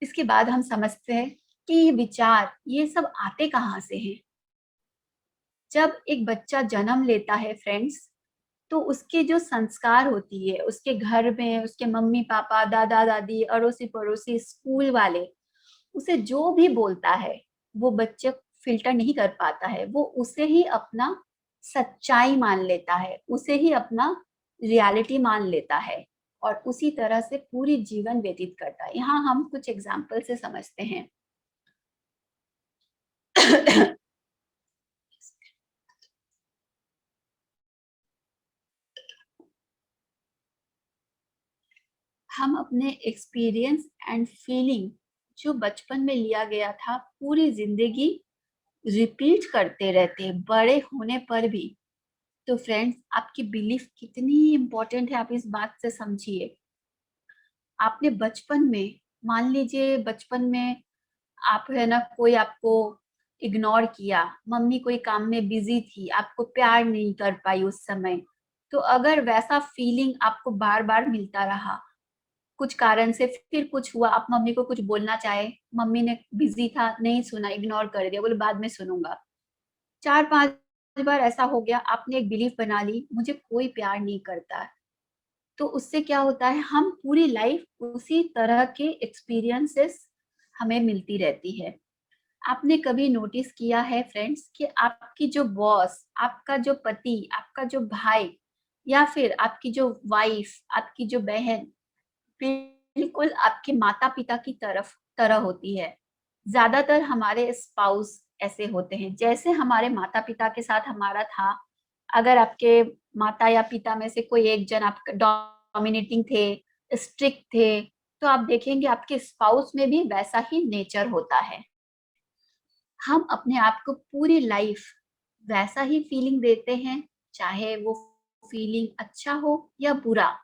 इसके बाद हम समझते हैं कि ये विचार ये सब आते कहाँ से हैं। जब एक बच्चा जन्म लेता है फ्रेंड्स, तो उसके जो संस्कार होती है उसके घर में, उसके मम्मी पापा, दादा दादी, अड़ोसी पड़ोसी, स्कूल वाले, उसे जो भी बोलता है वो बच्चे फिल्टर नहीं कर पाता है। वो उसे ही अपना सच्चाई मान लेता है, उसे ही अपना रियलिटी मान लेता है और उसी तरह से पूरी जीवन व्यतीत करता है। यहाँ हम कुछ एग्जाम्पल से समझते हैं। हम अपने एक्सपीरियंस एंड फीलिंग जो बचपन में लिया गया था पूरी जिंदगी रिपीट करते रहते हैं बड़े होने पर भी। तो फ्रेंड्स, आपकी बिलीफ कितनी इंपॉर्टेंट है आप इस बात से समझिए। आपने बचपन में, मान लीजिए बचपन में आप है ना, कोई आपको इग्नोर किया, मम्मी कोई काम में बिजी थी, आपको प्यार नहीं कर पाई उस समय, तो अगर वैसा फीलिंग आपको बार बार मिलता रहा, कुछ कारण से फिर कुछ हुआ, आप मम्मी को कुछ बोलना चाहे, मम्मी ने बिजी था नहीं सुना, इग्नोर कर दिया, बोले बाद में सुनूंगा, 4-5 बार ऐसा हो गया, आपने एक बिलीफ बना ली मुझे कोई प्यार नहीं करता। तो उससे क्या होता है, हम पूरी लाइफ उसी तरह के एक्सपीरियंसेस हमें मिलती रहती है। आपने कभी नोटिस किया है फ्रेंड्स कि आपकी जो बॉस, आपका जो पति, आपका जो भाई, या फिर आपकी जो वाइफ, आपकी जो बहन बिल्कुल आपके माता पिता की तरह होती है। ज्यादातर हमारे स्पाउस ऐसे होते हैं जैसे हमारे माता पिता के साथ हमारा था। अगर आपके माता या पिता में से कोई एक जन आपका डोमिनेटिंग थे, स्ट्रिक्ट थे, तो आप देखेंगे आपके स्पाउस में भी वैसा ही नेचर होता है। हम अपने आप को पूरी लाइफ वैसा ही फीलिंग देते हैं, चाहे वो फीलिंग अच्छा हो या बुरा,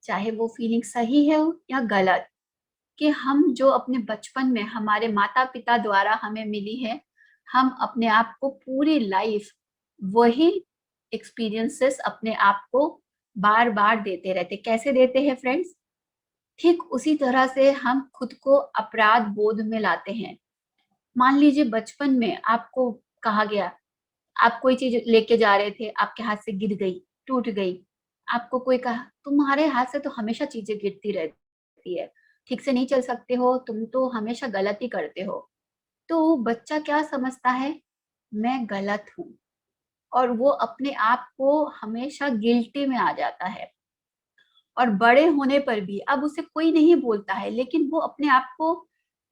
चाहे वो फीलिंग सही है या गलत, कि हम जो अपने बचपन में हमारे माता पिता द्वारा हमें मिली है, हम अपने आप को पूरी लाइफ वही एक्सपीरियंसेस अपने आप को बार बार देते रहते। कैसे देते हैं फ्रेंड्स? ठीक उसी तरह से हम खुद को अपराध बोध में लाते हैं। मान लीजिए बचपन में आपको कहा गया, आप कोई चीज लेके जा रहे थे, आपके हाथ से गिर गई, टूट गई, आपको कोई कहा तुम्हारे हाथ से तो हमेशा चीजें गिरती रहती है, ठीक से नहीं चल सकते हो, तुम तो हमेशा गलती करते हो। तो बच्चा क्या समझता है, मैं गलत हूँ, और वो अपने आप को हमेशा गिल्टी में आ जाता है। और बड़े होने पर भी अब उसे कोई नहीं बोलता है, लेकिन वो अपने आप को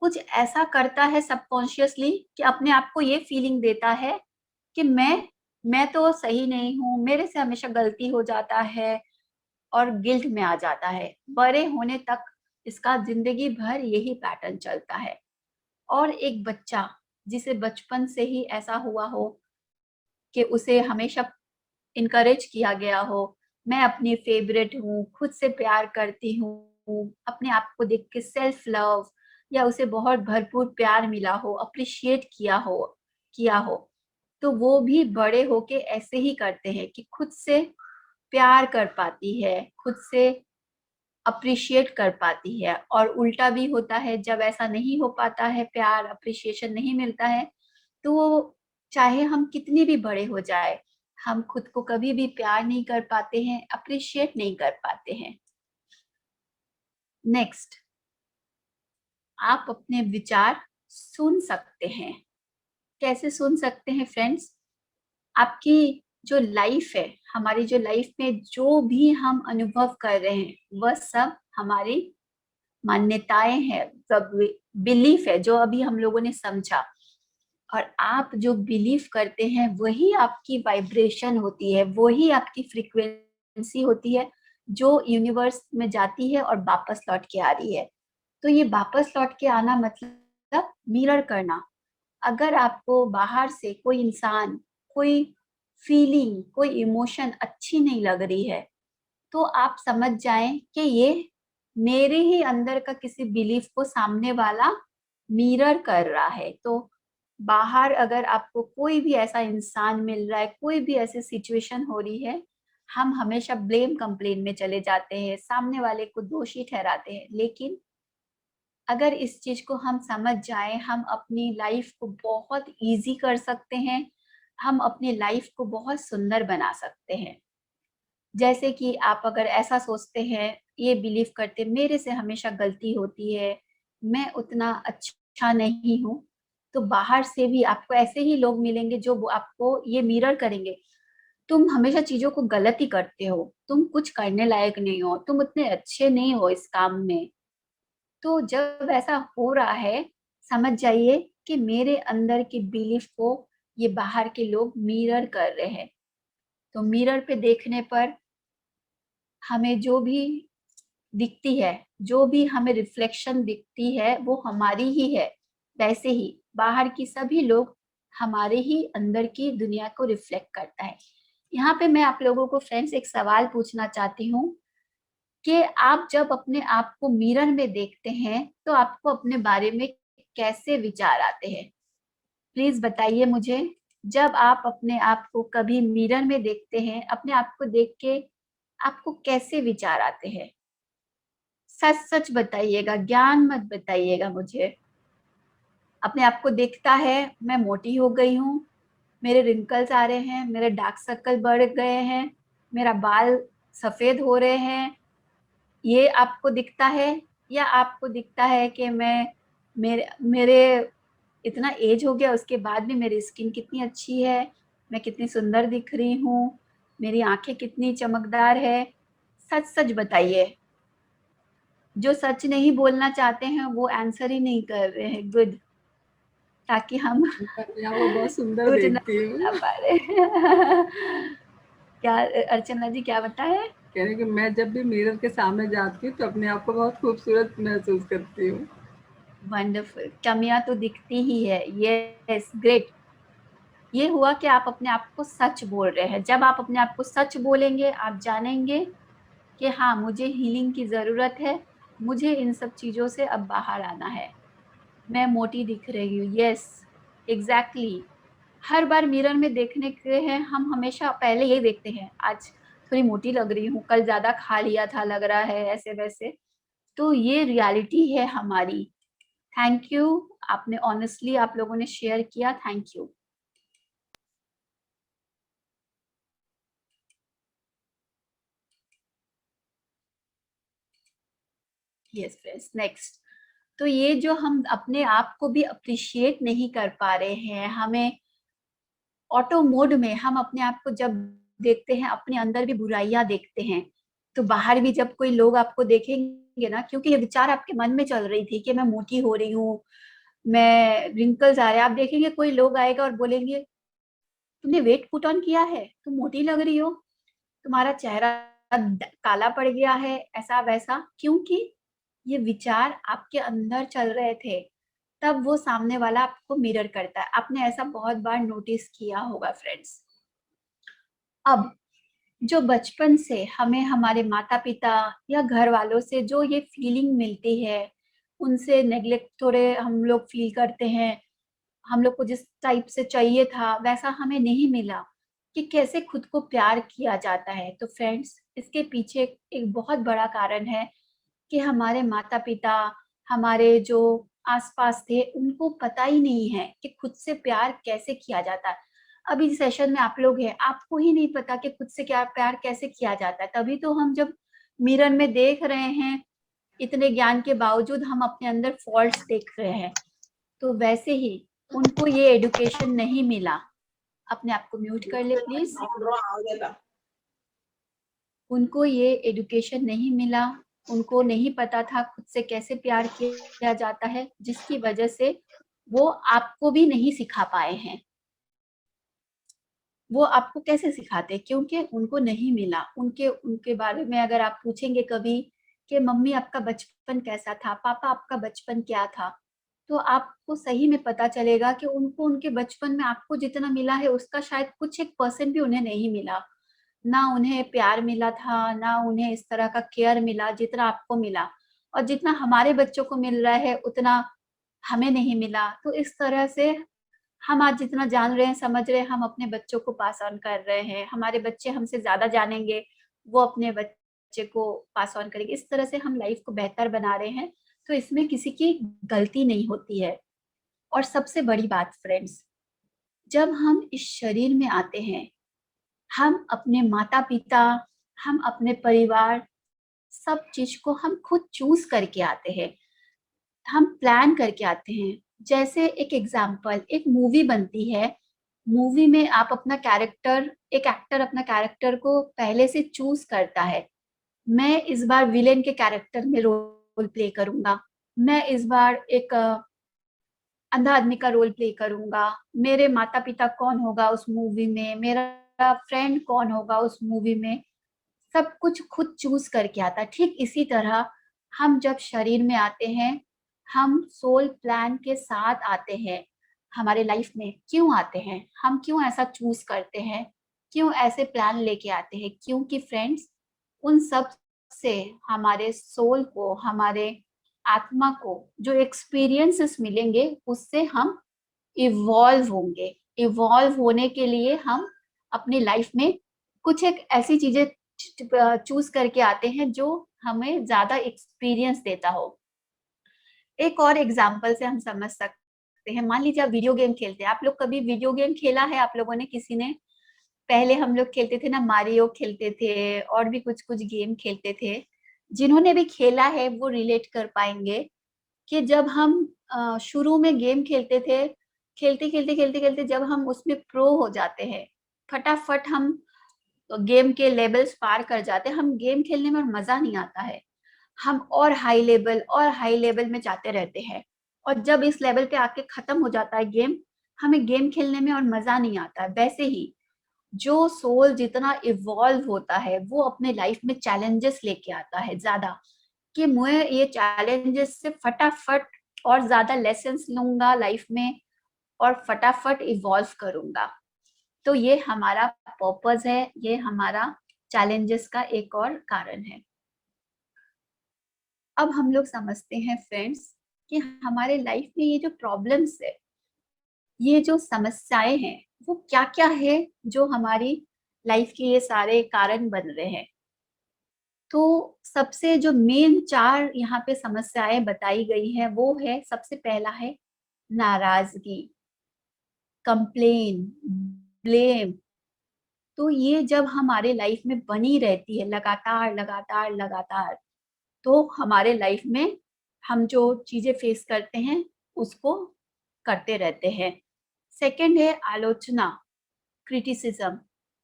कुछ ऐसा करता है सबकॉन्शियसली कि अपने आप को ये फीलिंग देता है कि मैं तो सही नहीं हूँ, मेरे से हमेशा गलती हो जाता है, और गिल्ट में आ जाता है। बड़े होने तक इसका जिंदगी भर यही पैटर्न चलता है। और एक बच्चा जिसे बचपन से ही ऐसा हुआ हो कि उसे हमेशा इनकरेज किया गया हो, मैं अपनी फेवरेट हूँ, खुद से प्यार करती हूँ, अपने आप को देख के सेल्फ लव, या उसे बहुत भरपूर प्यार मिला हो, अप्रिशिएट किया हो, तो वो भी बड़े होके ऐसे ही करते हैं कि खुद से प्यार कर पाती है, खुद से अप्रिशिएट कर पाती है। और उल्टा भी होता है, जब ऐसा नहीं हो पाता है, प्यार अप्रिशिएशन नहीं मिलता है, तो वो, चाहे हम कितनी भी बड़े हो जाए, हम खुद को कभी भी प्यार नहीं कर पाते हैं, अप्रिशिएट नहीं कर पाते हैं। नेक्स्ट, आप अपने विचार सुन सकते हैं। कैसे सुन सकते हैं फ्रेंड्स? आपकी जो लाइफ है, हमारी जो लाइफ में जो भी हम अनुभव कर रहे हैं, वह सब हमारी मान्यताएं हैं, सब बिलीफ है जो अभी हम लोगों ने समझा। और आप जो बिलीव करते हैं वही आपकी वाइब्रेशन होती है, वही आपकी फ्रीक्वेंसी होती है, जो यूनिवर्स में जाती है और वापस लौट के आ रही है। तो ये वापस लौट के आना मतलब मिरर करना। अगर आपको बाहर से कोई इंसान, कोई फीलिंग, कोई इमोशन अच्छी नहीं लग रही है, तो आप समझ जाएं कि ये मेरे ही अंदर का किसी बिलीफ को सामने वाला मिरर कर रहा है। तो बाहर अगर आपको कोई भी ऐसा इंसान मिल रहा है, कोई भी ऐसी सिचुएशन हो रही है, हम हमेशा ब्लेम कंप्लेन में चले जाते हैं, सामने वाले को दोषी ठहराते हैं। लेकिन अगर इस चीज को हम समझ जाए, हम अपनी लाइफ को बहुत इजी कर सकते हैं, हम अपनी लाइफ को बहुत सुंदर बना सकते हैं। जैसे कि आप अगर ऐसा सोचते हैं, ये बिलीव करते मेरे से हमेशा गलती होती है, मैं उतना अच्छा नहीं हूँ, तो बाहर से भी आपको ऐसे ही लोग मिलेंगे जो वो आपको ये मिरर करेंगे, तुम हमेशा चीजों को गलत ही करते हो, तुम कुछ करने लायक नहीं हो, तुम उतने अच्छे नहीं हो इस काम में। तो जब ऐसा हो रहा है, समझ जाइए कि मेरे अंदर की बिलीफ को ये बाहर के लोग मिरर कर रहे हैं। तो मिरर पे देखने पर हमें जो भी दिखती है, जो भी हमें रिफ्लेक्शन दिखती है, वो हमारी ही है। वैसे ही बाहर की सभी लोग हमारे ही अंदर की दुनिया को रिफ्लेक्ट करता है। यहाँ पे मैं आप लोगों को फ्रेंड्स एक सवाल पूछना चाहती हूँ कि आप जब अपने आप को मिरर में देखते हैं तो आपको अपने बारे में कैसे विचार आते हैं? प्लीज बताइए मुझे। जब आप अपने आप को कभी मिरर में देखते हैं, अपने आप को देख के आपको कैसे विचार आते हैं? सच सच बताइएगा, ज्ञान मत बताइएगा मुझे। अपने आप को देखता है, मैं मोटी हो गई हूँ, मेरे रिंकल्स आ रहे हैं, मेरे डार्क सर्कल बढ़ गए हैं, मेरा बाल सफेद हो रहे हैं, ये आपको दिखता है? या आपको दिखता है कि मैं मेरे मेरे इतना एज हो गया उसके बाद भी मेरी स्किन कितनी अच्छी है, मैं कितनी सुंदर दिख रही हूँ, मेरी आंखें कितनी चमकदार है? सच सच बताइए। जो सच नहीं बोलना चाहते हैं वो आंसर ही नहीं कर रहे हैं। गुड, ताकि हम मैं अपने आप को बहुत सुंदर कुछ ना देखती बता हूँ। पा रहे। क्या अर्चना जी क्या बताए? कह रही कि मैं जब भी मिरर के सामने जाती हूँ तो अपने आप को बहुत खूबसूरत महसूस करती हूँ। वंडरफुल, कमियां तो दिखती ही है। Yes, great. ये हुआ कि आप अपने आप को सच बोल रहे हैं। जब आप अपने आप को सच बोलेंगे, आप जानेंगे कि हाँ, मुझे हीलिंग की जरूरत है, मुझे इन सब चीजों से अब बाहर आना है। मैं मोटी दिख रही हूँ, यस, एग्जैक्टली। हर बार मिरर में देखने के हैं, हम हमेशा पहले ये देखते हैं, आज थोड़ी मोटी लग रही हूँ, कल ज्यादा खा लिया था लग रहा है, ऐसे वैसे। तो ये रियलिटी है हमारी। थैंक यू, आपने ऑनेस्टली आप लोगों ने शेयर किया, thank you. Yes friends, next. तो ये जो हम अपने आप को भी अप्रिशिएट नहीं कर पा रहे हैं, हमें ऑटो मोड में हम अपने आप को जब देखते हैं, अपने अंदर भी बुराइयां देखते हैं, तो बाहर भी जब कोई लोग आपको देखेंगे ना, क्योंकि ये विचार आपके मन में चल रही थी कि मैं मोटी हो रही हूँ, मैं रिंकल्स आ रहे हैं, आप देखेंगे कोई लोग आएगा और बोलेंगे तुमने वेट पुट ऑन किया है, तुम मोटी लग रही हो, तुम्हारा चेहरा काला पड़ गया है, ऐसा वैसा। क्योंकि ये विचार आपके अंदर चल रहे थे, तब वो सामने वाला आपको मिरर करता है। आपने ऐसा बहुत बार नोटिस किया होगा फ्रेंड्स। अब जो बचपन से हमें हमारे माता पिता या घर वालों से जो ये फीलिंग मिलती है, उनसे नेग्लेक्ट थोड़े हम लोग फील करते हैं, हम लोग को जिस टाइप से चाहिए था वैसा हमें नहीं मिला, कि कैसे खुद को प्यार किया जाता है। तो फ्रेंड्स, इसके पीछे एक बहुत बड़ा कारण है कि हमारे माता पिता, हमारे जो आसपास थे, उनको पता ही नहीं है कि खुद से प्यार कैसे किया जाता है। अभी सेशन में आप लोग हैं, आपको ही नहीं पता कि खुद से क्या प्यार कैसे किया जाता है। तभी तो हम जब मिरर में देख रहे हैं, इतने ज्ञान के बावजूद हम अपने अंदर फॉल्ट्स देख रहे हैं। तो वैसे ही उनको ये एडुकेशन नहीं मिला। अपने आप को म्यूट कर ले प्लीज। उनको ये एडुकेशन नहीं मिला, उनको नहीं पता था खुद से कैसे प्यार किया जाता है, जिसकी वजह से वो आपको भी नहीं सिखा पाए हैं। वो आपको कैसे सिखाते? क्योंकि उनको नहीं मिला। उनके उनके बारे में अगर आप पूछेंगे कभी कि मम्मी आपका बचपन कैसा था, पापा आपका बचपन क्या था, तो आपको सही में पता चलेगा कि उनको उनके बचपन में आपको जितना मिला है उसका शायद कुछ 1% भी उन्हें नहीं मिला। ना उन्हें प्यार मिला था, ना उन्हें इस तरह का केयर मिला जितना आपको मिला। और जितना हमारे बच्चों को मिल रहा है उतना हमें नहीं मिला। तो इस तरह से हम आज जितना जान रहे हैं, समझ रहे हैं, हम अपने बच्चों को पास ऑन कर रहे हैं। हमारे बच्चे हमसे ज्यादा जानेंगे, वो अपने बच्चे को पास ऑन करेंगे। इस तरह से हम लाइफ को बेहतर बना रहे हैं। तो इसमें किसी की गलती नहीं होती है। और सबसे बड़ी बात फ्रेंड्स, जब हम इस शरीर में आते हैं, हम अपने माता पिता, हम अपने परिवार, सब चीज को हम खुद चूज करके आते हैं, हम प्लान करके आते हैं। जैसे एक एग्जाम्पल, एक मूवी बनती है, मूवी में आप अपना कैरेक्टर, एक एक्टर अपना कैरेक्टर को पहले से चूज करता है। मैं इस बार विलेन के कैरेक्टर में रोल प्ले करूंगा, मैं इस बार एक अंधा आदमी का रोल प्ले करूंगा, मेरे माता पिता कौन होगा उस मूवी में, मेरा फ्रेंड कौन होगा उस मूवी में, सब कुछ खुद चूज करके आता है। ठीक इसी तरह हम जब शरीर में आते हैं, हम सोल प्लान के साथ आते हैं हमारे लाइफ में। क्यों आते हैं, हम क्यों ऐसा चूज करते हैं, क्यों ऐसे प्लान लेके आते हैं? क्योंकि फ्रेंड्स, उन सब से हमारे सोल को, हमारे आत्मा को जो एक्सपीरियंसेस मिलेंगे, उससे हम इवॉल्व होंगे। इवॉल्व होने के लिए हम अपनी लाइफ में कुछ एक ऐसी चीजें चूज करके आते हैं जो हमें ज्यादा एक्सपीरियंस देता हो। एक और एग्जांपल से हम समझ सकते हैं। मान लीजिए आप वीडियो गेम खेलते हैं। आप लोग कभी वीडियो गेम खेला है आप लोगों ने? किसी ने? पहले हम लोग खेलते थे ना, मारियो खेलते थे और भी कुछ कुछ गेम खेलते थे। जिन्होंने भी खेला है वो रिलेट कर पाएंगे कि जब हम शुरू में गेम खेलते थे, खेलते खेलते खेलते खेलते जब हम उसमें प्रो हो जाते हैं, फटाफट हम गेम के लेवल्स पार कर जाते हैं, हम गेम खेलने में मजा नहीं आता है, हम और हाई लेवल में जाते रहते हैं। और जब इस लेवल पे आके खत्म हो जाता है गेम, हमें गेम खेलने में और मजा नहीं आता है। वैसे ही जो सोल जितना इवॉल्व होता है, वो अपने लाइफ में चैलेंजेस लेके आता है ज्यादा, कि मैं ये चैलेंजेस से फटाफट और ज्यादा लेसन्स लूंगा लाइफ में और फटाफट इवॉल्व करूंगा। तो ये हमारा पर्पस है, ये हमारा चैलेंजेस का एक और कारण है। अब हम लोग समझते हैं फ्रेंड्स कि हमारे लाइफ में ये जो प्रॉब्लम्स है, ये जो समस्याएं हैं, वो क्या क्या है जो हमारी लाइफ के ये सारे कारण बन रहे हैं। तो सबसे जो मेन 4 यहाँ पे समस्याएं बताई गई है, वो है, सबसे पहला है नाराजगी, कंप्लेन, ब्लेम। तो ये जब हमारे लाइफ में बनी रहती है लगातार लगातार लगातार, तो हमारे लाइफ में हम जो चीजें फेस करते हैं उसको करते रहते हैं। सेकंड है आलोचना, क्रिटिसिज्म।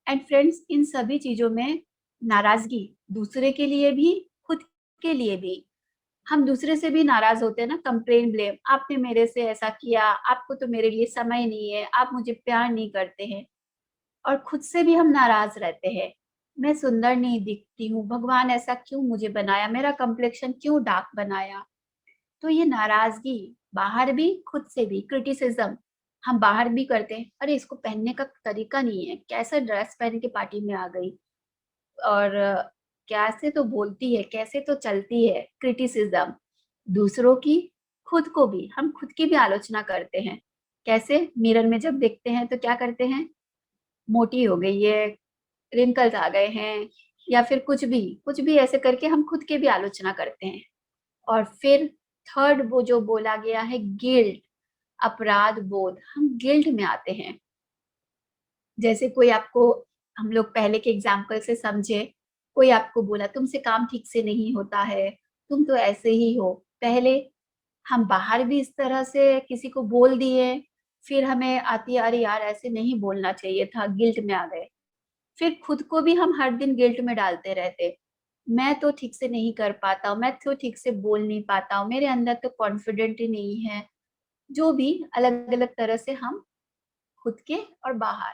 एंड फ्रेंड्स, इन सभी चीजों में नाराजगी, दूसरे के लिए भी, खुद के लिए भी। हम दूसरे से भी नाराज होते हैं ना, कंप्लेन, ब्लेम, आपने मेरे से ऐसा किया, आपको तो मेरे लिए समय नहीं है, आप मुझे प्यार नहीं करते हैं। और खुद से भी हम नाराज रहते हैं, मैं सुंदर नहीं दिखती हूँ, भगवान ऐसा क्यों मुझे बनाया, मेरा कम्प्लेक्शन क्यों डार्क बनाया। तो ये नाराजगी बाहर भी, खुद से भी, क्रिटिसिज्म हम बाहर भी करते हैं। अरे इसको पहनने का तरीका नहीं है, कैसा ड्रेस पहन के पार्टी में आ गई, और कैसे तो बोलती है, कैसे तो चलती है। क्रिटिसिज्म दूसरों की, खुद को भी, हम खुद की भी आलोचना करते हैं। कैसे? मिरर में जब देखते हैं तो क्या करते हैं, मोटी हो गई है, रिंकल्स आ गए हैं, या फिर कुछ भी ऐसे करके हम खुद की भी आलोचना करते हैं। और फिर थर्ड, वो जो बोला गया है, गिल्ट, अपराध बोध, हम गिल्ट में आते हैं। जैसे कोई आपको, हम लोग पहले के एग्जाम्पल से समझे, कोई आपको बोला तुमसे काम ठीक से नहीं होता है, तुम तो ऐसे ही हो। पहले हम बाहर भी इस तरह से किसी को बोल दिए, फिर हमें आती है, अरे यार ऐसे नहीं बोलना चाहिए था, गिल्ट में आ गए। फिर खुद को भी हम हर दिन गिल्ट में डालते रहते, मैं तो ठीक से नहीं कर पाता हूँ, मैं तो ठीक से बोल नहीं पाता हूँ, मेरे अंदर तो कॉन्फिडेंट ही नहीं है। जो भी अलग अलग तरह से हम खुद के और बाहर,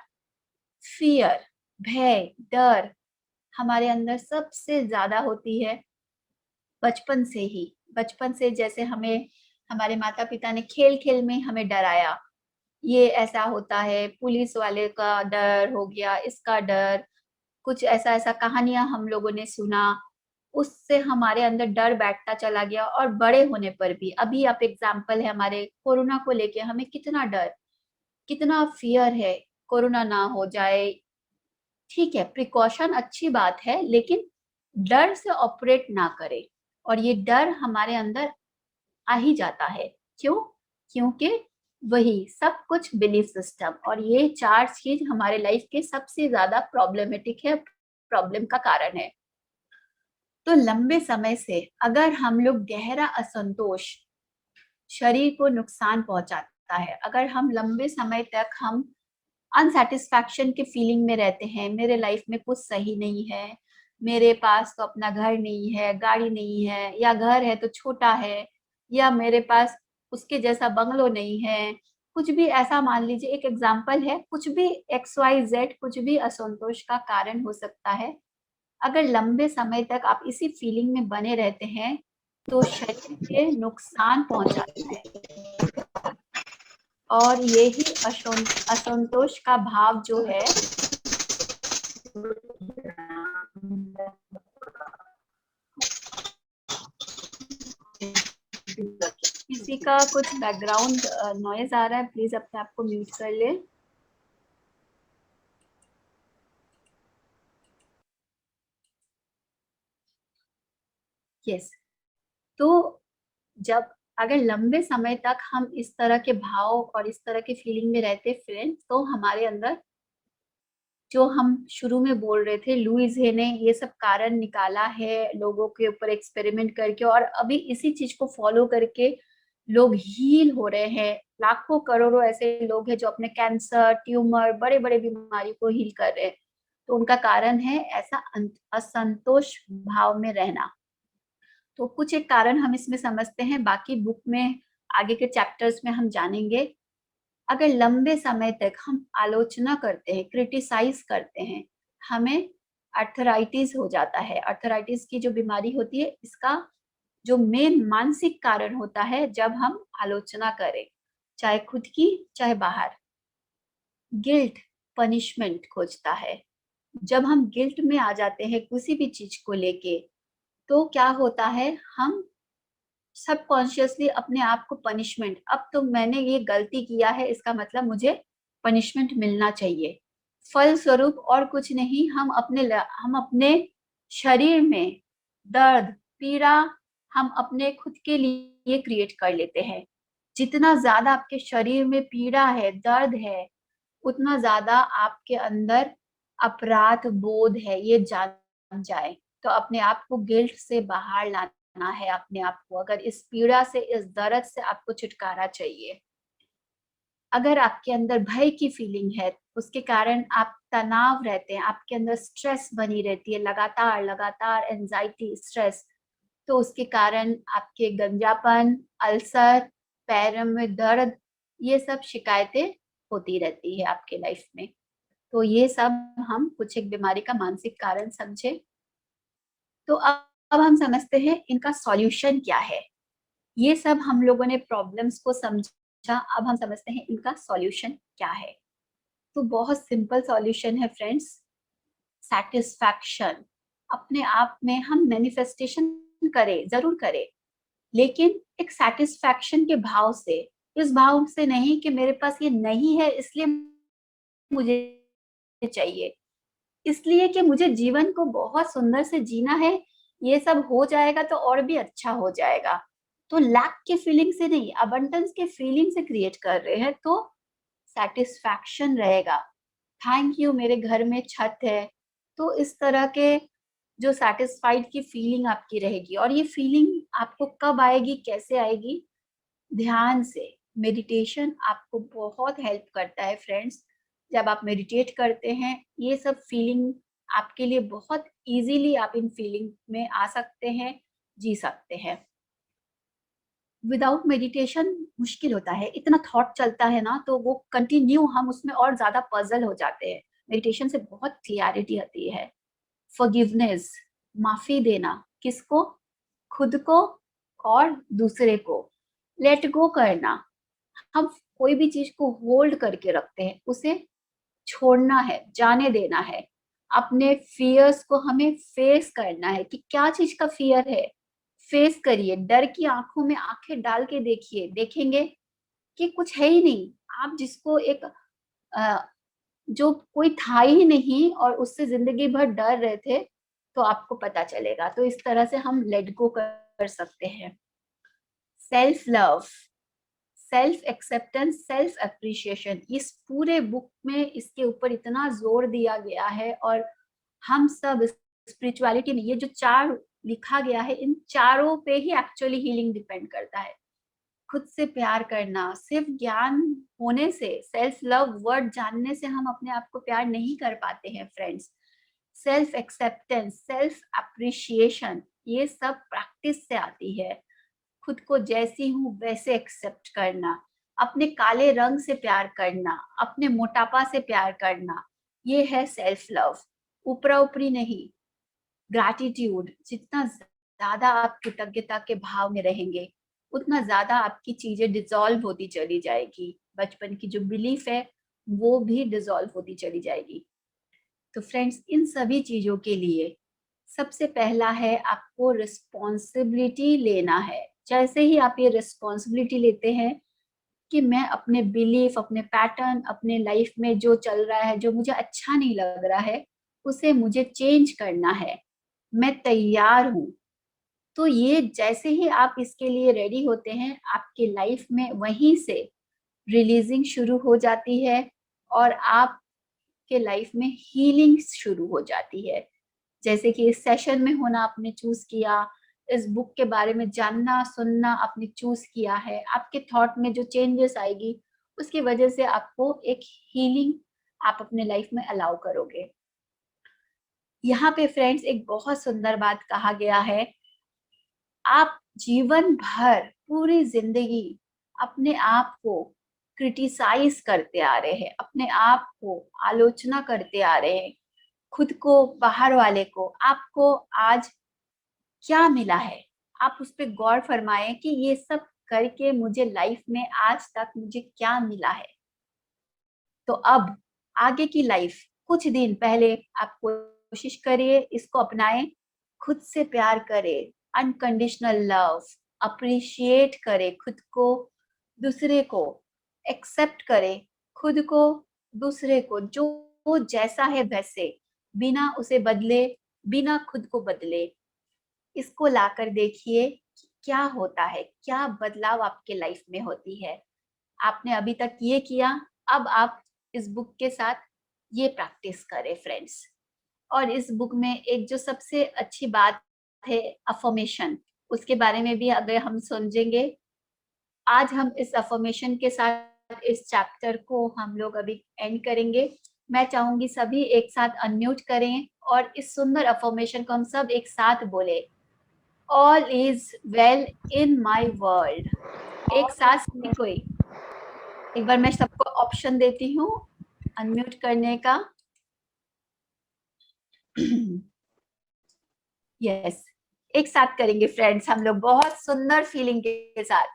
फियर, भय, डर हमारे अंदर सबसे ज्यादा होती है बचपन से ही। बचपन से जैसे हमें हमारे माता पिता ने खेल खेल में हमें डराया, ये ऐसा होता है, पुलिस वाले का डर हो गया, इसका डर, कुछ ऐसा ऐसा कहानियां हम लोगों ने सुना, उससे हमारे अंदर डर बैठता चला गया। और बड़े होने पर भी, अभी आप एग्जाम्पल है हमारे कोरोना को लेके, हमें कितना डर, कितना फियर है, कोरोना ना हो जाए। ठीक है, प्रिकॉशन अच्छी बात है, लेकिन डर से ऑपरेट ना करें। और ये डर हमारे अंदर आ ही जाता है। क्यों? क्योंकि वही सब कुछ बिलीफ सिस्टम, और ये 4 चीज हमारे लाइफ के सबसे ज्यादा प्रॉब्लमेटिक है, प्रॉब्लम का कारण है। तो लंबे समय से अगर हम लोग गहरा असंतोष शरीर को नुकसान पहुंचाता है, अगर हम लंबे समय तक हम अनसेटिस्फैक्शन के फीलिंग में रहते हैं, मेरे लाइफ में कुछ सही नहीं है, मेरे पास तो अपना घर नहीं है, गाड़ी नहीं है, या घर है तो छोटा है, या मेरे पास उसके जैसा बंगलो नहीं है, कुछ भी ऐसा मान लीजिए, एक एग्जाम्पल है, कुछ भी XYZ कुछ भी असंतोष का कारण हो सकता है। अगर लंबे समय तक आप इसी फीलिंग में बने रहते हैं तो शरीर के नुकसान पहुंचाता है, और यही असंतोष का भाव जो है किसी का कुछ बैकग्राउंड नॉइज आ रहा है, प्लीज अपने आप को म्यूट कर ले। यस, तो जब अगर लंबे समय तक हम इस तरह के भाव और इस तरह के फीलिंग में रहते फ्रेंड्स, तो हमारे अंदर जो हम शुरू में बोल रहे थे, लुइस हे ने ये सब कारण निकाला है लोगों के ऊपर एक्सपेरिमेंट करके, और अभी इसी चीज को फॉलो करके लोग हील हो रहे हैं। लाखों करोड़ों ऐसे लोग हैं जो अपने कैंसर, ट्यूमर, बड़े बड़े बीमारी को हील कर रहे हैं। तो उनका कारण है ऐसा असंतोष भाव में रहना। तो कुछ एक कारण हम इसमें समझते हैं, बाकी बुक में आगे के चैप्टर्स में हम जानेंगे। अगर लंबे समय तक हम आलोचना करते हैं, क्रिटिसाइज करते हैं, हमें अर्थराइटिस हो जाता है। अर्थराइटिस की जो बीमारी होती है, इसका जो मेन मानसिक कारण होता है, जब हम आलोचना करें, चाहे खुद की चाहे बाहर, गिल्ट पनिशमेंट खोजता है। जब हम गिल्ट में आ जाते हैं किसी भी चीज को लेके, तो क्या होता है, हम सबकॉन्शियसली अपने आप को पनिशमेंट, अब तो मैंने ये गलती किया है, इसका मतलब मुझे पनिशमेंट मिलना चाहिए। फल स्वरूप और कुछ नहीं, हम अपने शरीर में दर्द, पीड़ा हम अपने खुद के लिए क्रिएट कर लेते हैं। जितना ज्यादा आपके शरीर में पीड़ा है, दर्द है, उतना ज्यादा आपके अंदर अपराध बोध है, ये जान जाए। तो अपने आप को गिल्ट से बाहर लाना है, अपने आप को, अगर इस पीड़ा से, इस दर्द से आपको छुटकारा चाहिए। अगर आपके अंदर भय की फीलिंग है, उसके कारण आप तनाव रहते हैं, आपके अंदर स्ट्रेस बनी रहती है, लगातार लगातार एंजाइटी, स्ट्रेस, तो उसके कारण आपके गंजापन, अल्सर, पैरों में दर्द, ये सब शिकायतें होती रहती है आपके लाइफ में। तो ये सब हम कुछ एक बीमारी का मानसिक कारण समझे। तो अब हम समझते हैं इनका सॉल्यूशन क्या है। ये सब हम लोगों ने प्रॉब्लम्स को समझा, अब हम समझते हैं इनका सॉल्यूशन क्या है। तो बहुत सिंपल सॉल्यूशन है फ्रेंड्स, सेटिस्फैक्शन। अपने आप में हम मैनिफेस्टेशन करें, जरूर करें, लेकिन एक सेटिस्फैक्शन के भाव से, इस भाव से नहीं कि मेरे पास ये नहीं है इसलिए मुझे चाहिए, इसलिए कि मुझे जीवन को बहुत सुंदर से जीना है, ये सब हो जाएगा तो और भी अच्छा हो जाएगा। तो लैक के फीलिंग से नहीं, अबंडेंस के फीलिंग से क्रिएट कर रहे हैं, तो सेटिस्फैक्शन रहेगा। थैंक यू, मेरे घर में छत है। तो इस तरह के जो सेटिस्फाइड की फीलिंग आपकी रहेगी। और ये फीलिंग आपको कब आएगी, कैसे आएगी? ध्यान से। मेडिटेशन आपको बहुत हेल्प करता है फ्रेंड्स। जब आप मेडिटेट करते हैं, ये सब फीलिंग आपके लिए बहुत इजीली, आप इन फीलिंग में आ सकते हैं, जी सकते हैं। विदाउट मेडिटेशन मुश्किल होता है, इतना थॉट चलता है ना, तो वो कंटिन्यू हम उसमें और ज्यादा पजल हो जाते हैं। मेडिटेशन से बहुत क्लियरिटी आती है। फॉरगिवनेस, माफी देना, किसको? खुद को और दूसरे को। लेट गो करना, हम कोई भी चीज को होल्ड करके रखते हैं, उसे छोड़ना है, जाने देना है। अपने फियर्स को हमें फेस करना है कि क्या चीज का फियर है, फेस करिए। डर की आंखों में आंखें डाल के देखिए, देखेंगे कि कुछ है ही नहीं। आप जिसको एक जो कोई था ही नहीं और उससे जिंदगी भर डर रहे थे, तो आपको पता चलेगा। तो इस तरह से हम लेट गो कर सकते हैं। Self love, self acceptance, self appreciation, इस पूरे बुक में इसके ऊपर इतना जोर दिया गया है। और हम सब स्पिरिचुअलिटी में ये जो 4 लिखा गया है, इन चारों पे ही एक्चुअली हीलिंग डिपेंड करता है। खुद से प्यार करना, सिर्फ ज्ञान होने से, सेल्फ लव वर्ड जानने से हम अपने आप को प्यार नहीं कर पाते हैं friends. Self acceptance, self appreciation, ये सब प्रैक्टिस से आती है। खुद को जैसी हूँ वैसे एक्सेप्ट करना, अपने काले रंग से प्यार करना, अपने मोटापा से प्यार करना, ये है सेल्फ लव। ऊपरा ऊपरी नहीं, ग्रैटिट्यूड, जितना ज्यादा आप कृतज्ञता के भाव में रहेंगे उतना ज्यादा आपकी चीजें डिसॉल्व होती चली जाएगी। बचपन की जो बिलीफ है वो भी डिसॉल्व होती चली जाएगी। तो फ्रेंड्स, इन सभी चीजों के लिए सबसे पहला है आपको रिस्पॉन्सिबिलिटी लेना है। जैसे ही आप ये रिस्पॉन्सिबिलिटी लेते हैं कि मैं अपने बिलीफ, अपने पैटर्न, अपने लाइफ में जो चल रहा है, जो मुझे अच्छा नहीं लग रहा है, उसे मुझे चेंज करना है, मैं तैयार हूँ। तो ये जैसे ही आप इसके लिए रेडी होते हैं, आपके लाइफ में वहीं से रिलीजिंग शुरू हो जाती है और आपके लाइफ में हीलिंग शुरू हो जाती है। जैसे कि इस सेशन में होना आपने चूज किया, इस बुक के बारे में जानना सुनना आपने चूज किया है, आपके थॉट में जो चेंजेस आएगी उसकी वजह से आपको एक हीलिंग आप अपने लाइफ में अलाउ करोगे। यहाँ पे फ्रेंड्स एक बहुत सुंदर बात कहा गया है, आप जीवन भर, पूरी जिंदगी अपने आप को क्रिटिसाइज करते आ रहे हैं, अपने आप को आलोचना करते आ रहे हैं, खुद को, बाहर वाले को। आपको आज क्या मिला है? आप उस पर गौर फरमाएं कि ये सब करके मुझे लाइफ में आज तक मुझे क्या मिला है। तो अब आगे की लाइफ, कुछ दिन पहले आप कोशिश करिए, इसको अपनाएं, खुद से प्यार करें, अनकंडीशनल लव, अप्रिशिएट करें खुद को, दूसरे को एक्सेप्ट करें, खुद को, दूसरे को, जो जैसा है वैसे, बिना उसे बदले, बिना खुद को बदले। इसको लाकर देखिए कि क्या होता है, क्या बदलाव आपके लाइफ में होती है। आपने अभी तक ये किया, अब आप इस बुक के साथ ये प्रैक्टिस करें फ्रेंड्स। और इस बुक में एक जो सबसे अच्छी बात है अफर्मेशन, उसके बारे में भी अगर हम समझेंगे। आज हम इस अफर्मेशन के साथ इस चैप्टर को हम लोग अभी एंड करेंगे। मैं चाहूंगी सभी एक साथ अनम्यूट करें और इस सुंदर अफर्मेशन को हम सब एक साथ बोले, all is well in my world. एक साथ कोई, एक बार मैं सबको ऑप्शन देती हूँ अनम्यूट करने का। यस, एक साथ करेंगे फ्रेंड्स हम लोग बहुत सुंदर फीलिंग के साथ,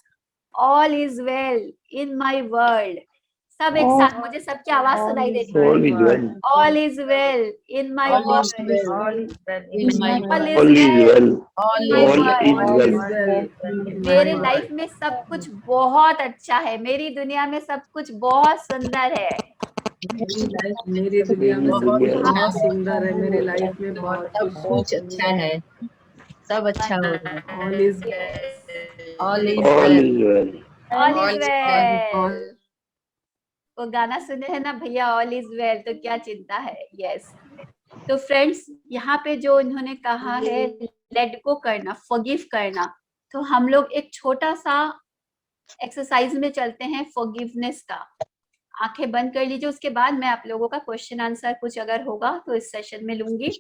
all is well in my world. सब एक साथ, मुझे सबकी आवाज सुनाई दे रही है। All is well in my world, all is well in my world. मेरे लाइफ में सब कुछ बहुत अच्छा है, मेरी दुनिया में सब कुछ बहुत सुंदर है। मेरी दुनिया में सब कुछ बहुत सुंदर है, मेरी लाइफ में बहुत कुछ अच्छा है, सब अच्छा हो रहा है। All is all is well, all is well. वो गाना सुने हैं ना भैया, ऑल इज वेल, तो क्या चिंता है। यस। तो फ्रेंड्स, यहाँ पे जो इन्होंने कहा है लेट गो करना, फॉरगिव करना, तो हम लोग एक छोटा सा एक्सरसाइज में चलते हैं फॉरगिवनेस का। आंखें बंद कर लीजिए, उसके बाद मैं आप लोगों का क्वेश्चन आंसर कुछ अगर होगा तो इस सेशन में लूंगी।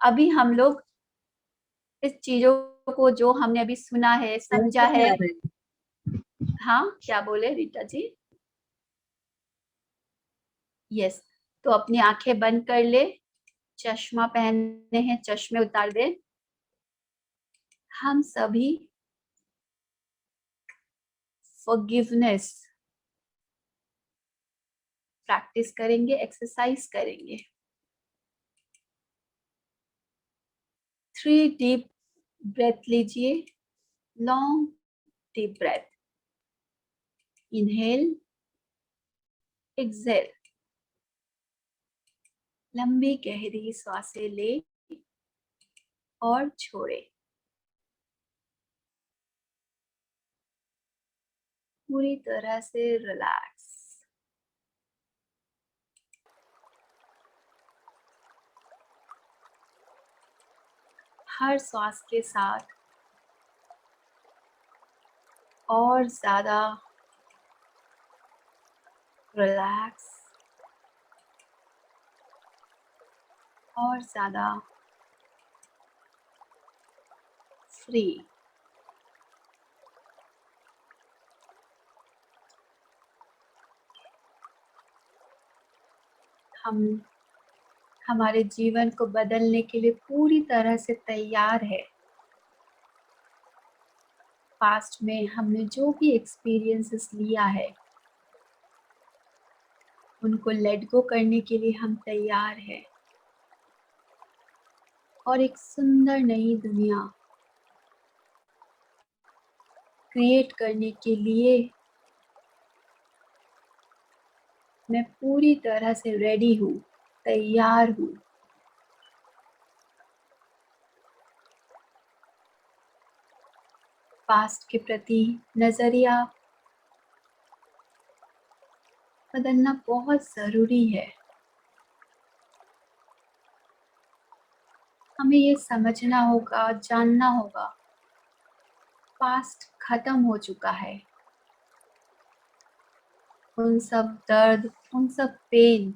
अभी हम लोग इस चीजों को जो हमने अभी सुना है, समझा है। हाँ, क्या बोले रीटा जी? यस। तो अपनी आंखें बंद कर ले, चश्मा पहनने हैं, चश्मे उतार दे। हम सभी फॉरगिवनेस प्रैक्टिस करेंगे, एक्सरसाइज करेंगे। 3 डीप ब्रेथ लीजिए, long deep breath, inhale, exhale, लंबी गहरी सांसें ले और छोड़े। पूरी तरह से रिलैक्स। हर सांस के साथ और ज़्यादा रिलैक्स और ज़्यादा फ्री। हम हमारे जीवन को बदलने के लिए पूरी तरह से तैयार है। पास्ट में हमने जो भी एक्सपीरियंसेस लिया है उनको लेट गो करने के लिए हम तैयार है और एक सुंदर नई दुनिया क्रिएट करने के लिए मैं पूरी तरह से रेडी हूँ, तैयार हूँ। पास्ट के प्रति नज़रिया बदलना बहुत ज़रूरी है। हमें ये समझना होगा, जानना होगा, पास्ट खत्म हो चुका है। उन सब दर्द, उन सब पेन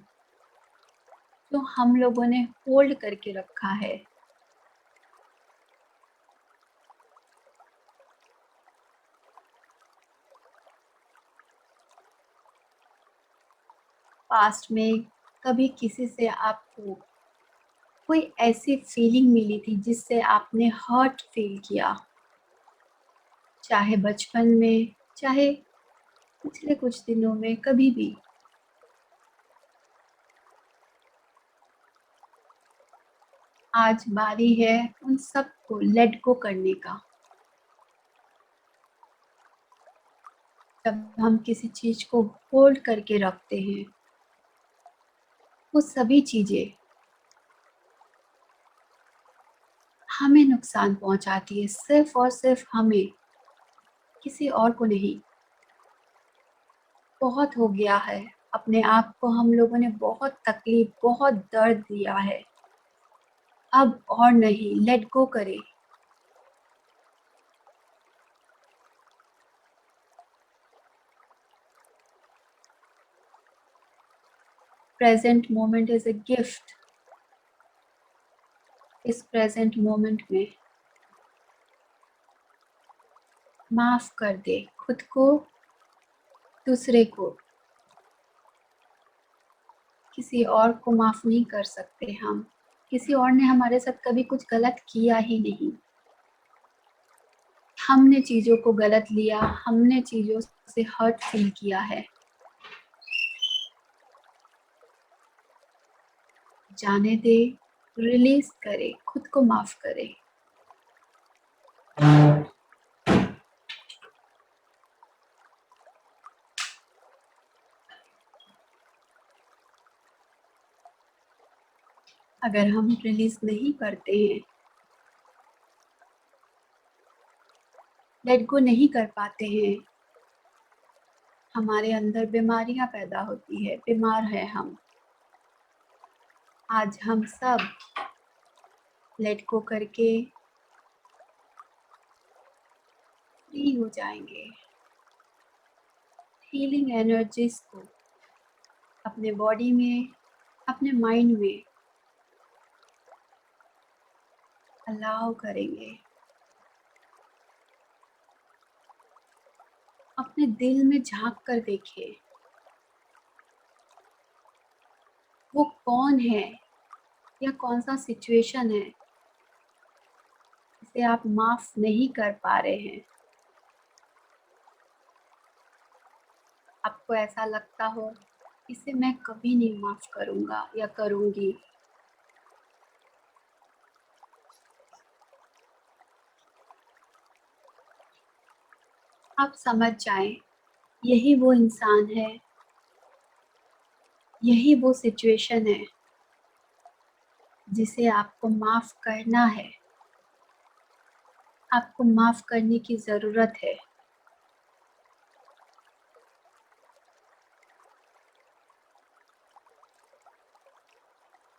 जो हम लोगों ने होल्ड करके रखा है, पास्ट में कभी किसी से आपको कोई ऐसी फीलिंग मिली थी जिससे आपने हर्ट फील किया, चाहे बचपन में, चाहे पिछले कुछ दिनों में, कभी भी। आज बारी है उन सब को लेट गो करने का। जब हम किसी चीज को होल्ड करके रखते हैं, वो सभी चीजें हमें नुकसान पहुंचाती है, सिर्फ और सिर्फ हमें, किसी और को नहीं। बहुत हो गया है, अपने आप को हम लोगों ने बहुत तकलीफ, बहुत दर्द दिया है। अब और नहीं, लेट गो करें। Present moment is a gift. इस प्रेजेंट मोमेंट में माफ कर दे खुद को, दूसरे को। किसी और को माफ नहीं कर सकते हम। किसी और ने हमारे साथ कभी कुछ गलत किया ही नहीं। हमने चीजों को गलत लिया, हमने चीजों से हर्ट फील किया है। जाने दे, रिलीज करे, खुद को माफ करे। अगर हम रिलीज नहीं करते हैं, लेट गो नहीं कर पाते हैं, हमारे अंदर बीमारियां पैदा होती है, बीमार है हम। आज हम सब लेट गो करके फ्री हो जाएंगे। हीलिंग एनर्जीज को अपने बॉडी में, अपने माइंड में अलाउ करेंगे। अपने दिल में झांक कर देखिए, वो कौन है या कौन सा सिचुएशन है जिसे आप माफ नहीं कर पा रहे हैं। आपको ऐसा लगता हो इसे मैं कभी नहीं माफ करूंगा या करूंगी। आप समझ जाएं, यही वो इंसान है, यही वो सिचुएशन है जिसे आपको माफ करना है। आपको माफ करने की जरूरत है।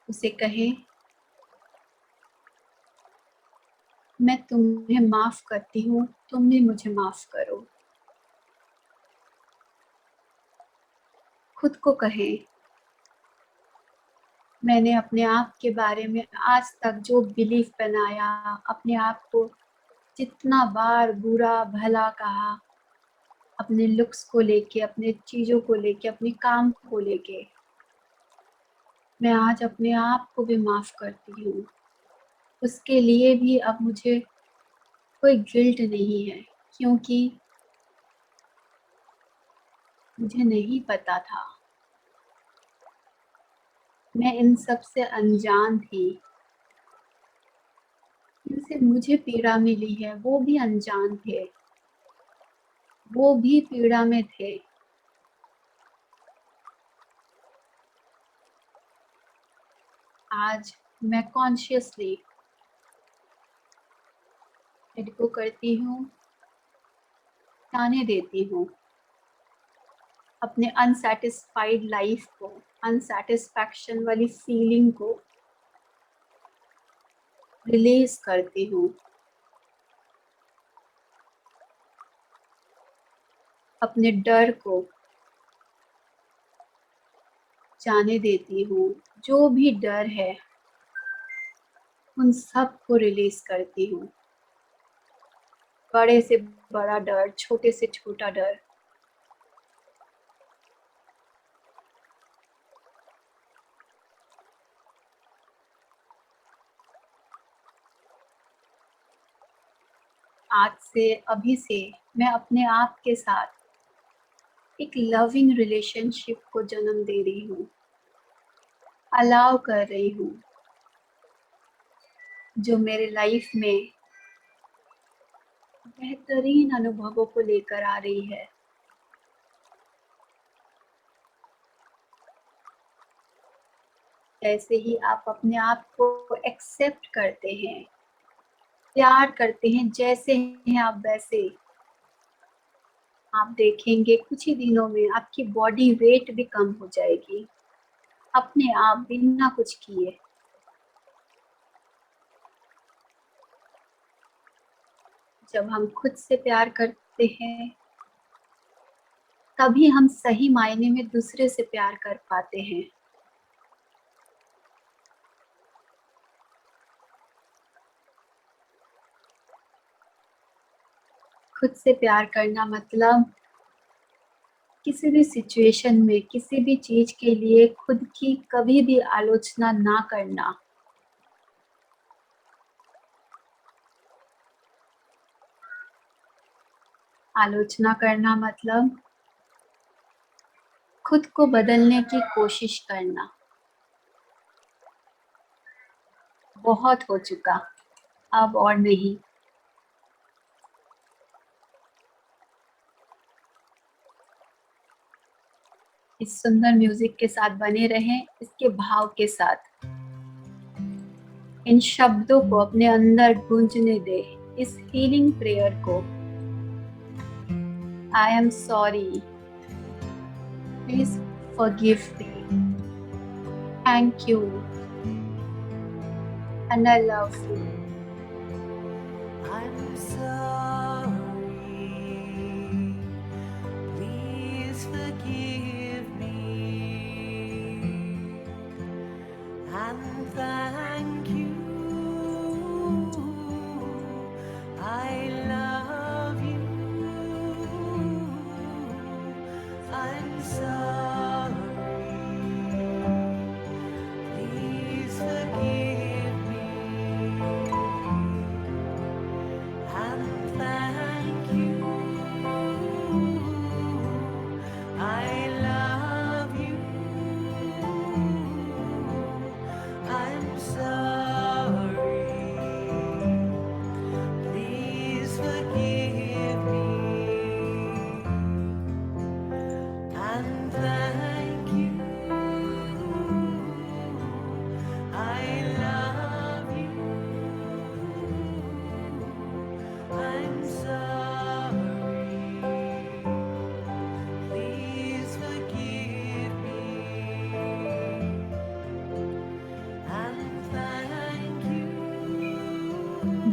उसे कहें, मैं तुम्हें माफ करती हूँ, तुम भी मुझे माफ करो। खुद को कहें, मैंने अपने आप के बारे में आज तक जो बिलीफ बनाया, अपने आप को जितना बार बुरा भला कहा, अपने लुक्स को लेके, अपने चीज़ों को लेके, अपने काम को लेके, मैं आज अपने आप को भी माफ़ करती हूँ। उसके लिए भी अब मुझे कोई गिल्ट नहीं है, क्योंकि मुझे नहीं पता था, मैं इन सब से अनजान थी। जिनसे मुझे पीड़ा मिली है वो भी अनजान थे, वो भी पीड़ा में थे। आज मैं कॉन्शियसली खुद को करती हूँ, जाने देती हूँ अपने अनसैटिस्फाइड लाइफ को, अनसैटिस्फैक्शन वाली फीलिंग को रिलीज करती हूँ। अपने डर को जाने देती हूँ। जो भी डर है उन सब को रिलीज करती हूँ। बड़े से बड़ा डर, छोटे से छोटा डर। आज से, अभी से मैं अपने आप के साथ एक लविंग रिलेशनशिप को जन्म दे रही हूँ, अलाउ कर रही हूँ, जो मेरे लाइफ में बेहतरीन अनुभवों को लेकर आ रही है। जैसे ही आप अपने आप को एक्सेप्ट करते हैं, प्यार करते हैं, जैसे हैं आप वैसे, आप देखेंगे कुछ ही दिनों में आपकी बॉडी वेट भी कम हो जाएगी, अपने आप, बिना कुछ किए। जब हम खुद से प्यार करते हैं तभी हम सही मायने में दूसरे से प्यार कर पाते हैं। खुद से प्यार करना मतलब किसी भी सिचुएशन में, किसी भी चीज के लिए खुद की कभी भी आलोचना ना करना। आलोचना करना मतलब खुद को बदलने की कोशिश करना। बहुत हो चुका, अब और नहीं। इस सुंदर म्यूजिक के साथ बने रहें, इसके भाव के साथ। इन शब्दों को अपने अंदर गूंजने दे, इस हीलिंग प्रेयर को। I am sorry. Please forgive me. Thank you. And I love you. I'm sorry. Please forgive me. And thank you. I love you. I'm sorry. Please forgive me. And thank you. I love you. I'm sorry. Please forgive me. And thank you. I love you. I'm sorry. Please forgive me.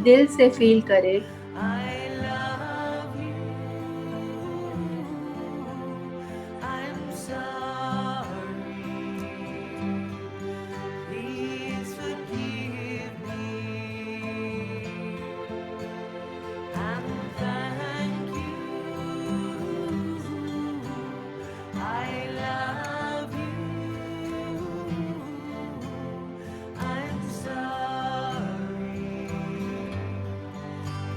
दिल से feel करें। I love you. I'm sorry. Please forgive me. And thank you. I love you. I'm sorry.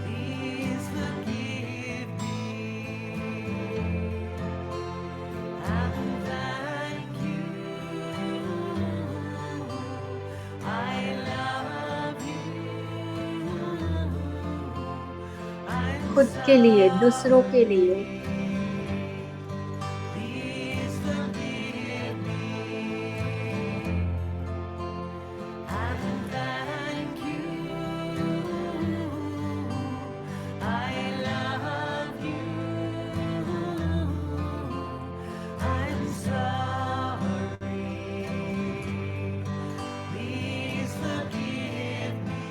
Please forgive me. And thank you. I love you. I'm खुद के लिए, दूसरों के लिए। Please forgive me. And thank you. I love you. I'm sorry. Please forgive me.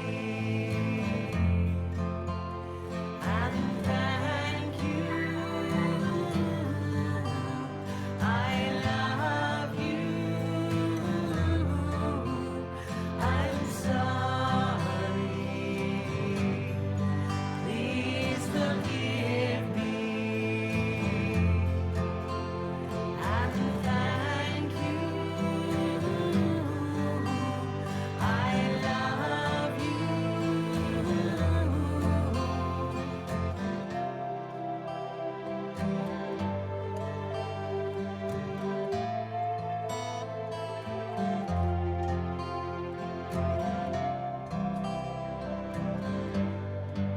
And thank you. I love you. I'm sorry. Please forgive me. And thank you. I love you.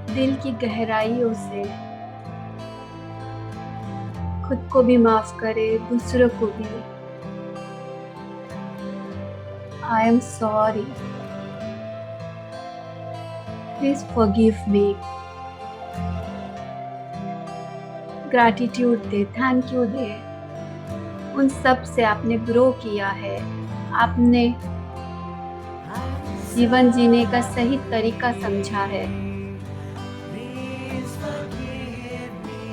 दिल की गहराइयों से खुद को भी माफ करें, दूसरों को भी। I am sorry, please forgive me. Gratitude they, thank you they उन सब से आपने ग्रो किया है, आपने जीवन जीने का सही तरीका समझा है। Please forgive me.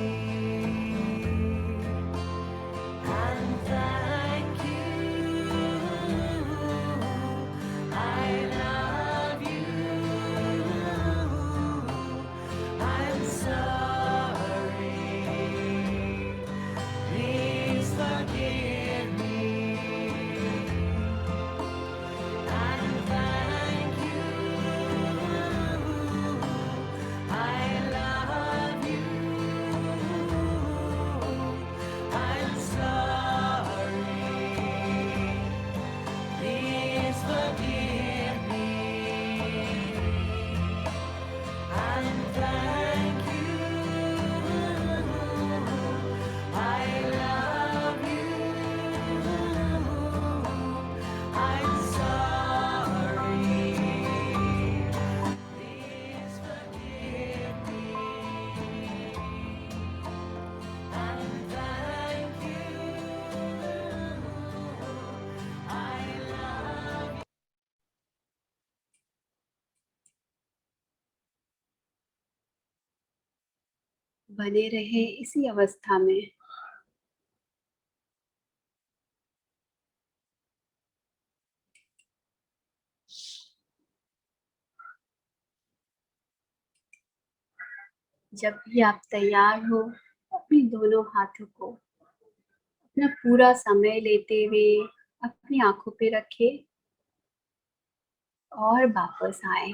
And thank you. I love you. I'm sorry. Please forgive me. And thank you. I love you. I'm sorry. Please forgive me. And thank you. I love you. I'm sorry. Please forgive me. And thank you. I love you. बने रहे इसी अवस्था में। जब भी आप तैयार हो, अपनी दोनों हाथों को अपना पूरा समय लेते हुए अपनी आंखों पे रखें और वापस आए।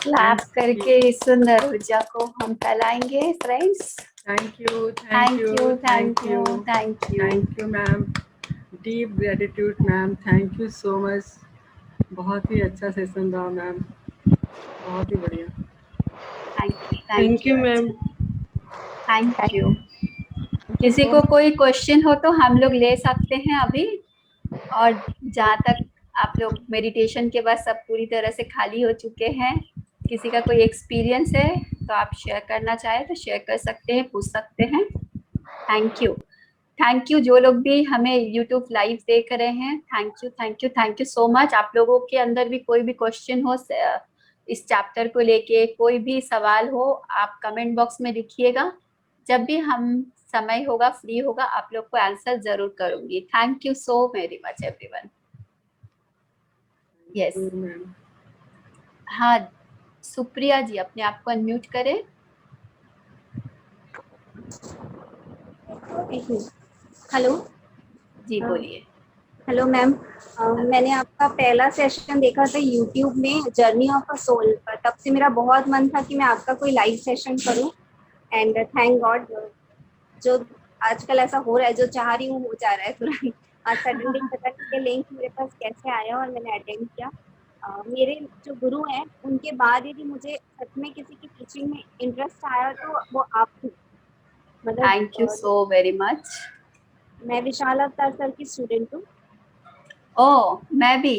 क्लैप करके इस सुंदर ऊर्जा को हम फैलाएंगे friends. Thank you, thank you, thank you, thank you. Thank you ma'am. Deep gratitude ma'am, thank you so much. बहुत ही अच्छा सेशन रहा मैम, बहुत ही बढ़िया। Thank you ma'am. Thank you. किसी को कोई क्वेश्चन हो तो हम लोग ले सकते हैं अभी, और जहाँ तक आप लोग मेडिटेशन के बाद सब पूरी तरह से खाली हो चुके हैं, किसी का कोई एक्सपीरियंस है तो आप शेयर करना चाहे तो शेयर कर सकते हैं, पूछ सकते हैं। थैंक यू जो लोग भी हमें यूट्यूब लाइव देख रहे हैं, थैंक यू सो मच। आप लोगों के अंदर भी कोई भी क्वेश्चन हो इस चैप्टर को लेके, कोई भी सवाल हो, आप कमेंट बॉक्स में लिखिएगा। जब भी हम समय होगा, फ्री होगा, आप लोग को आंसर जरूर करूंगी। Thank you so very much everyone. Yes, ma'am हाँ सुप्रिया जी अपने आप को अनम्यूट करें। हेलो जी बोलिए। हेलो मैम, मैंने आपका पहला सेशन देखा था यूट्यूब में जर्नी ऑफ अ सोल पर। तब से मेरा बहुत मन था कि मैं आपका कोई लाइव सेशन करूं, एंड थैंक गॉड जो आजकल ऐसा हो रहा है, जो चाह रही हूँ हो जा रहा है तुरंत। आज सडनली पता नहीं ये लिंक मेरे पास कैसे आया और मैंने अटेंड किया। मेरे जो गुरु हैं उनके बाद यदि मुझे सच में किसी की टीचिंग में इंटरेस्ट आया तो वो आप थी। Thank you so very much. मैं विशाल अवतार सर की स्टूडेंट हूँ। ओ मैं भी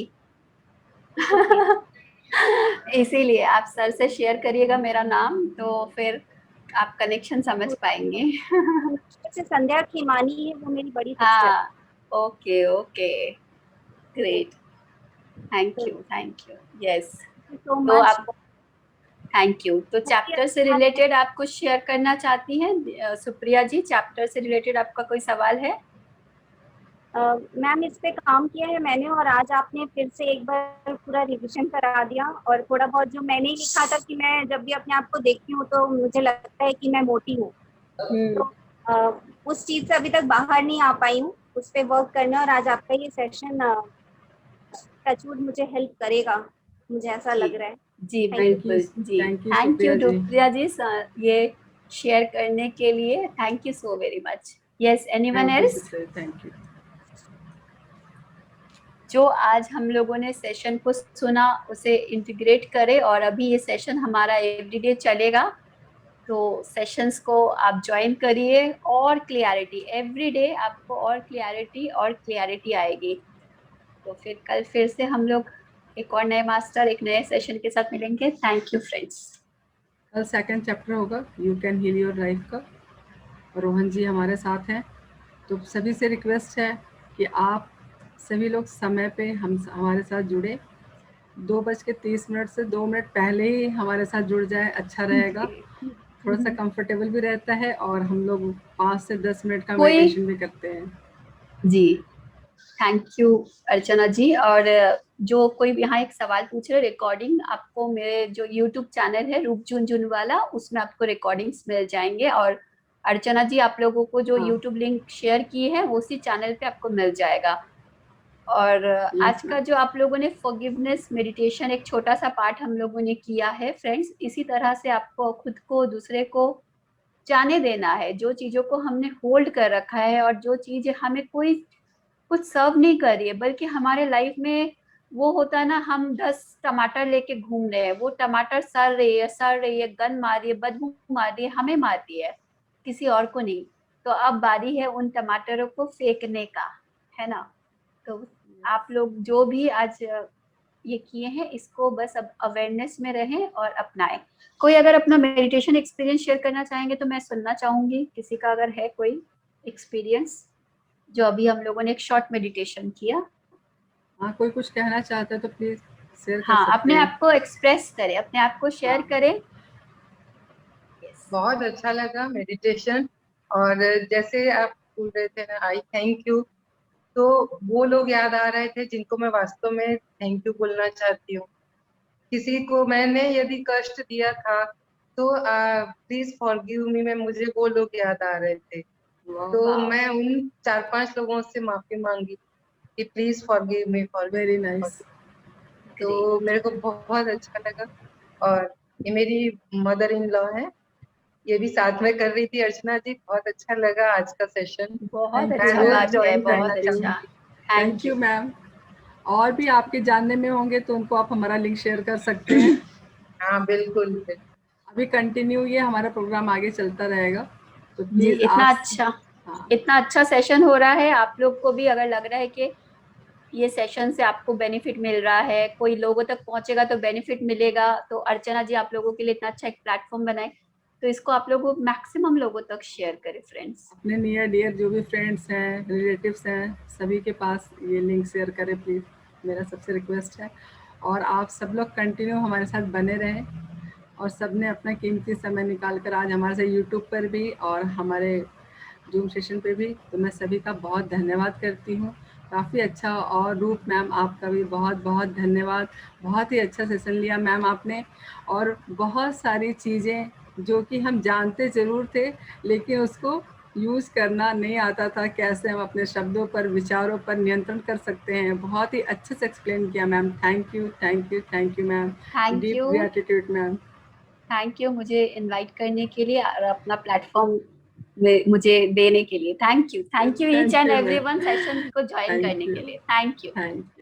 इसीलिए आप सर से शेयर करिएगा मेरा नाम, तो फिर आप कनेक्शन समझ पाएंगे। से संध्या खीमानी है, वो मेरी बड़ी सिस्टर। हाँ okay okay great, thank you yes. So to much. आप थैंक यू। तो चैप्टर से रिलेटेड आप कुछ शेयर करना चाहती हैं सुप्रिया जी? चैप्टर से रिलेटेड आपका कोई सवाल है? मैम इस पे काम किया है मैंने, और आज आपने फिर से एक बार पूरा रिवीजन करा दिया। और थोड़ा बहुत जो मैंने लिखा था कि मैं जब भी अपने आप को देखती हूँ तो मुझे लगता है कि मैं मोटी हूँ, तो उस चीज से अभी तक बाहर नहीं आ पाई हूँ। उस पे वर्क करना, और आज आपका ये सेशन टचवुड मुझे हेल्प करेगा, मुझे ऐसा लग रहा है। जी थैंक यू, बिल्कुल जी। Thank you thank you Supriya ji. Supriya ji ये शेयर करने के लिए। Thank you so very much. Yes, anyone else? Thank you. जो आज हम लोगों ने सेशन को सुना उसे इंटीग्रेट करें, और अभी ये सेशन हमारा एवरीडे चलेगा, तो सेशंस को आप ज्वाइन करिए और क्लियरिटी एवरीडे आपको और क्लियरिटी आएगी। तो फिर कल फिर से हम लोग एक और नए मास्टर एक नए सेशन के साथ मिलेंगे। Thank you friends. कल सेकंड चैप्टर होगा you can heal your life का, रोहन जी हमारे साथ हैं। तो सभी से रिक्वेस्ट है कि आप सभी लोग समय पे हमारे साथ जुड़े। 2:30 से 2 मिनट पहले ही हमारे साथ जुड़ जाए, अच्छा रहेगा। थोड़ा सा कंफर्टेबल भी रहता है, और हम लोग 5 से 10 मिनट का मेडिटेशन भी करते हैं। जी थैंक यू अर्चना जी। और जो कोई यहाँ एक सवाल पूछ रहे, रिकॉर्डिंग आपको मेरे जो यूट्यूब चैनल है रूप झुनझुन वाला, उसमें आपको रिकॉर्डिंग्स मिल जाएंगे। और अर्चना जी आप लोगों को जो यूट्यूब लिंक शेयर की है उसी चैनल पे आपको मिल जाएगा। और आज का जो आप लोगों ने फॉरगिवनेस मेडिटेशन एक छोटा सा पार्ट हम लोगों ने किया है फ्रेंड्स, इसी तरह से आपको खुद को दूसरे को जाने देना है। जो चीजों को हमने होल्ड कर रखा है और जो चीज हमें कोई कुछ सर्व नहीं कर रही है, बल्कि हमारे लाइफ में वो होता है ना, हम 10 टमाटर लेके घूम रहे हैं, वो टमाटर सड़ रही है, गंद मार रही है, बदबू मार रही है, हमें मार रही है, किसी और को नहीं। तो अब बारी है उन टमाटरों को फेंकने का, है ना? तो आप लोग जो भी आज ये किए हैं, इसको बस अब अवेयरनेस में रहें और अपनाएं। कोई अगर अपना मेडिटेशन एक्सपीरियंस शेयर करना चाहेंगे तो मैं सुनना चाहूंगी, किसी का अगर है कोई एक्सपीरियंस जो अभी हम लोगों ने एक शॉर्ट मेडिटेशन किया। हाँ, कोई कुछ कहना चाहता है तो प्लीज शेयर कर हाँ, सकते अपने हैं। आप को एक्सप्रेस करें, अपने आप को शेयर करें। Yes. बहुत अच्छा लगा मेडिटेशन। और जैसे आप बोल रहे थे ना, आई थैंक यू, तो वो लोग याद आ रहे थे जिनको मैं वास्तव में थैंक यू बोलना चाहती हूँ। किसी को मैंने यदि कष्ट दिया था तो प्लीज फॉरगिव मी में मुझे वो लोग याद आ रहे थे। तो Wow. मैं उन 4-5 लोगों से माफी मांगी कि please forgive me for very nice. तो मेरे को बहुत अच्छा लगा। और ये मेरी मदर इन लॉ है, ये भी साथ में कर रही थी। अर्चना जी बहुत अच्छा लगा आज का सेशन, बहुत Thank मैं अच्छा you. रोज बात है, ज्वाइन बहुत करना अच्छा। चाहूंगी। Thank you ma'am. और भी आपके जानने में होंगे तो उनको आप हमारा लिंक शेयर कर सकते हैं। हाँ बिल्कुल। अभी कंटिन्यू ये हमारा प्रोग्राम आगे चलता रहेगा, तो जी प्लीज इतना आप अच्छा हाँ, इतना अच्छा सेशन हो रहा है। आप लोग को भी अगर लग रहा है कि ये सेशन से आपको बेनिफिट मिल रहा है, कोई लोगों तक पहुंचेगा तो बेनिफिट मिलेगा, तो अर्चना जी आप लोगों के लिए इतना अच्छा एक प्लेटफॉर्म बनाए, तो इसको आप लोगों मैक्सिमम लोगों तक शेयर करें फ्रेंड्स। अपने नियर डियर जो भी फ्रेंड्स हैं, रिलेटिव्स हैं, सभी के पास ये लिंक शेयर करें प्लीज़, मेरा सबसे रिक्वेस्ट है। और आप सब लोग कंटिन्यू हमारे साथ बने रहें, और सब ने अपना कीमती समय निकाल कर आज हमारे साथ यूट्यूब पर भी और हमारे जूम सेशन पे भी, तो मैं सभी का बहुत धन्यवाद करती हूँ। काफ़ी अच्छा, और रूप मैम आपका भी बहुत बहुत धन्यवाद, बहुत ही अच्छा सेशन लिया मैम आपने, और बहुत सारी चीज़ें जो कि हम जानते ज़रूर थे लेकिन उसको यूज़ करना नहीं आता था, कैसे हम अपने शब्दों पर, विचारों पर नियंत्रण कर सकते हैं। बहुत ही अच्छे से एक्सप्लेन किया ma'am, thank you thank you thank you ma'am, thank deep you, gratitude ma'am. Thank you मुझे इनवाइट करने के लिए और अपना प्लेटफॉर्म में मुझे देने के लिए। Thank you each and you, everyone ma'am. Session को ज्वाइन Thank करने you. के लिए। Thank you. Thank you.